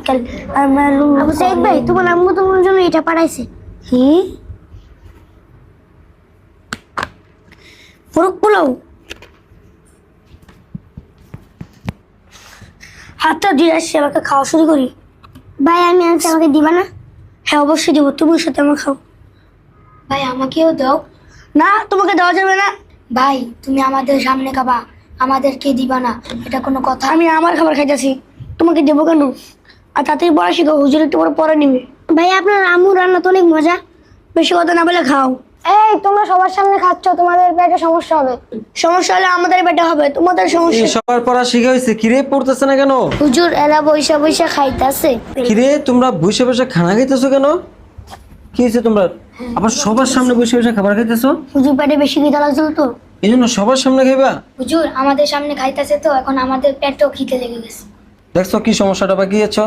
Uncle আমার আবু সাইদ ভাই তোমার আম্মু তোমার জন্য এটা পাঠাইছে কি মোরগ পোলাও হাতটা দিয়ে আসছি আমাকে খাওয়া শুরু করি ভাই আমি আনছি আমাকে দিবা না হ্যাঁ অবশ্যই দিব তুমি সাথে আমার খাও ভাই আমাকেও দাও। না তোমাকে দেওয়া যাবে না ভাই তুমি আমাদের সামনে খাবা, আমাদেরকে দিবা না, এটা কোনো কথা? আমি আমার খাবার খাইতেছি তোমাকে দেবো কেন আর তাতেই পড়া শিখো হুজুর একটু পরে নিবে ভাই আপনার আম্মু রান্না তো অনেক মজা বেশি কথা না বলে খাও এই তোমরা সবার সামনে খাচ্ছ, তোমাদের পেটে সমস্যা হবে। সমস্যা হলে আমাদের পেটে হবে তোমাদের সমস্যা সবার পড়া শিখা হয়েছে, কিরে পড়তেছে না কেন? হুজুর এরা বৈশা বৈশা খাইতেছে কিরে তোমরা বসে বসে খানা খাইতেছো কেন? কি হয়েছে তোমরা আবার সবার সামনে বসে বসে খাবার খাইতেছো? হুজুর পেটে বেশি খিদা লাগছিল তো এই জন্য সবার সামনে খাইবা? হুজুর আমাদের সামনে খাইতেছে তো এখন আমাদের পেটও খিদে লেগে গেছে। দেখছো কি সমস্যাটা বাকি আছে?